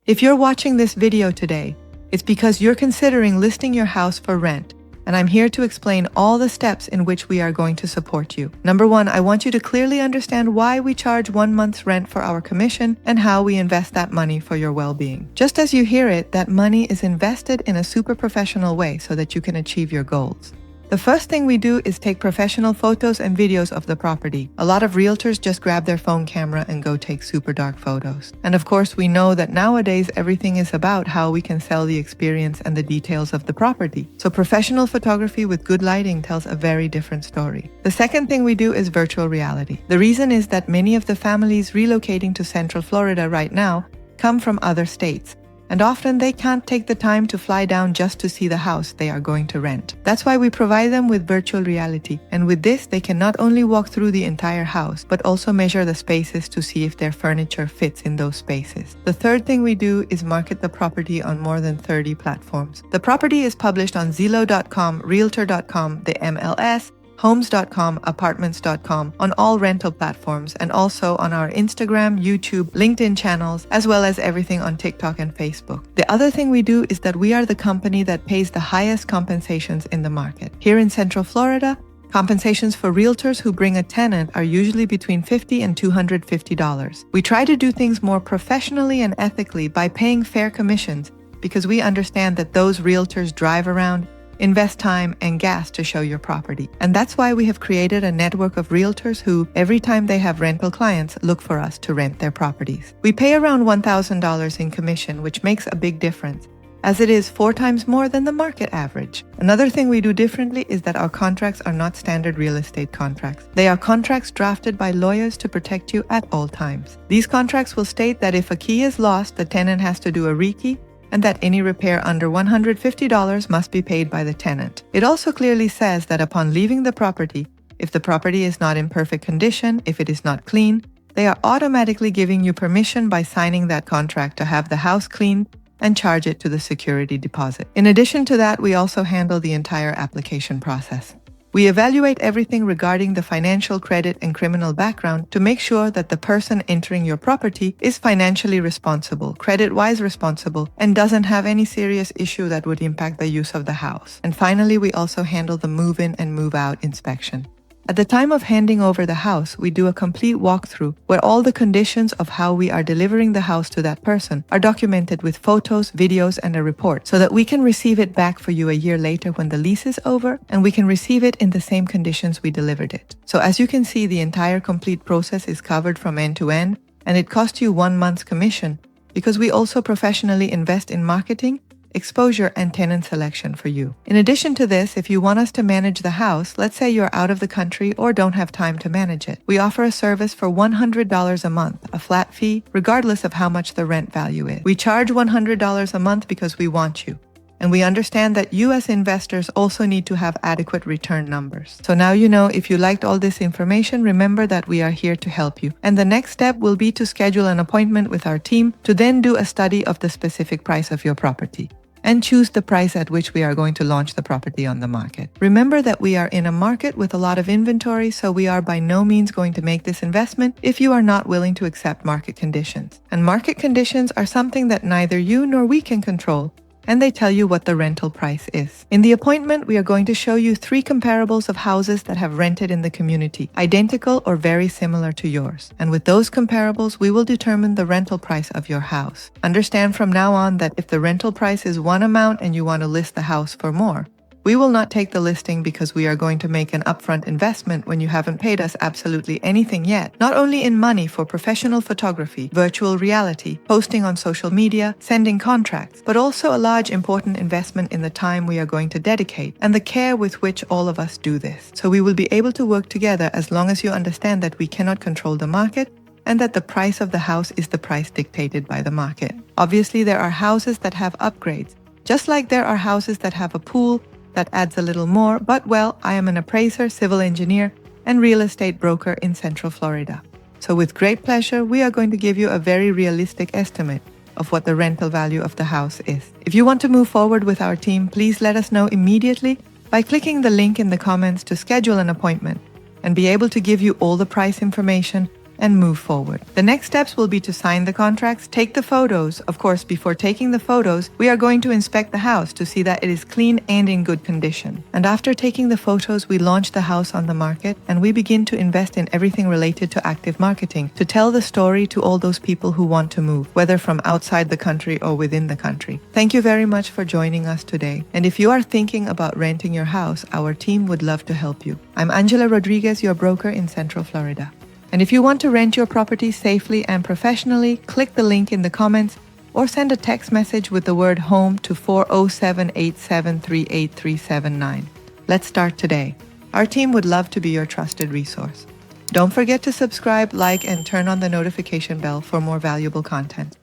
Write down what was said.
If you're watching this video today, it's because you're considering listing your house for rent, and I'm here to explain all the steps in which we are going to support you. Number one, I want you to clearly understand why we charge 1 month's rent for our commission and how we invest that money for your well-being. Just as you hear it, that money is invested in a super professional way so that you can achieve your goals. The first thing we do is take professional photos and videos of the property. A lot of realtors just grab their phone camera and go take super dark photos. And of course, we know that nowadays everything is about how we can sell the experience and the details of the property. So professional photography with good lighting tells a very different story. The second thing we do is virtual reality. The reason is that many of the families relocating to Central Florida right now come from other states. And often they can't take the time to fly down just to see the house they are going to rent. That's why we provide them with virtual reality. And with this, they can not only walk through the entire house, but also measure the spaces to see if their furniture fits in those spaces. The third thing we do is market the property on more than 30 platforms. The property is published on Zillow.com, Realtor.com, the MLS, Homes.com, Apartments.com, on all rental platforms, and also on our Instagram, YouTube, LinkedIn channels, as well as everything on TikTok and Facebook. The other thing we do is that we are the company that pays the highest compensations in the market. Here in Central Florida, compensations for realtors who bring a tenant are usually between $50 and $250. We try to do things more professionally and ethically by paying fair commissions because we understand that those realtors drive around, invest time and gas to show your property. And that's why we have created a network of realtors who, every time they have rental clients, look for us to rent their properties. We pay around $1,000 in commission, which makes a big difference, as it is 4 times more than the market average. Another thing we do differently is that our contracts are not standard real estate contracts. They are contracts drafted by lawyers to protect you at all times. These contracts will state that if a key is lost, the tenant has to do a rekey, and that any repair under $150 must be paid by the tenant. It also clearly says that upon leaving the property, if the property is not in perfect condition, if it is not clean, they are automatically giving you permission by signing that contract to have the house cleaned and charge it to the security deposit. In addition to that, we also handle the entire application process. We evaluate everything regarding the financial, credit, and criminal background to make sure that the person entering your property is financially responsible, credit-wise responsible, and doesn't have any serious issue that would impact the use of the house. And finally, we also handle the move-in and move-out inspection. At the time of handing over the house, we do a complete walkthrough where all the conditions of how we are delivering the house to that person are documented with photos, videos, and a report so that we can receive it back for you a year later when the lease is over, and we can receive it in the same conditions we delivered it. So as you can see, the entire complete process is covered from end to end, and it costs you 1 month's commission because we also professionally invest in marketing, exposure, and tenant selection for you. In addition to this, if you want us to manage the house, let's say you're out of the country or don't have time to manage it, we offer a service for $100 a month, a flat fee, regardless of how much the rent value is. We charge $100 a month because we want you. And we understand that you as investors also need to have adequate return numbers. So now you know, if you liked all this information, remember that we are here to help you. And the next step will be to schedule an appointment with our team to then do a study of the specific price of your property and choose the price at which we are going to launch the property on the market. Remember that we are in a market with a lot of inventory, so we are by no means going to make this investment if you are not willing to accept market conditions. And market conditions are something that neither you nor we can control, and they tell you what the rental price is. In the appointment, we are going to show you 3 comparables of houses that have rented in the community, identical or very similar to yours. And with those comparables, we will determine the rental price of your house. Understand from now on that if the rental price is one amount and you want to list the house for more, we will not take the listing because we are going to make an upfront investment when you haven't paid us absolutely anything yet, not only in money for professional photography, virtual reality, posting on social media, sending contracts, but also a large important investment in the time we are going to dedicate and the care with which all of us do this. So we will be able to work together as long as you understand that we cannot control the market and that the price of the house is the price dictated by the market. Obviously, there are houses that have upgrades, just like there are houses that have a pool that adds a little more, but well, I am an appraiser, civil engineer, and real estate broker in Central Florida. So with great pleasure, we are going to give you a very realistic estimate of what the rental value of the house is. If you want to move forward with our team, please let us know immediately by clicking the link in the comments to schedule an appointment and be able to give you all the price information and move forward. The next steps will be to sign the contracts, take the photos. Of course, before taking the photos, we are going to inspect the house to see that it is clean and in good condition. And after taking the photos, we launch the house on the market and we begin to invest in everything related to active marketing to tell the story to all those people who want to move, whether from outside the country or within the country. Thank you very much for joining us today. And if you are thinking about renting your house, our team would love to help you. I'm Angela Rodriguez, your broker in Central Florida. And if you want to rent your property safely and professionally, click the link in the comments or send a text message with the word HOME to 407-873-8379. Let's start today. Our team would love to be your trusted resource. Don't forget to subscribe, like, and turn on the notification bell for more valuable content.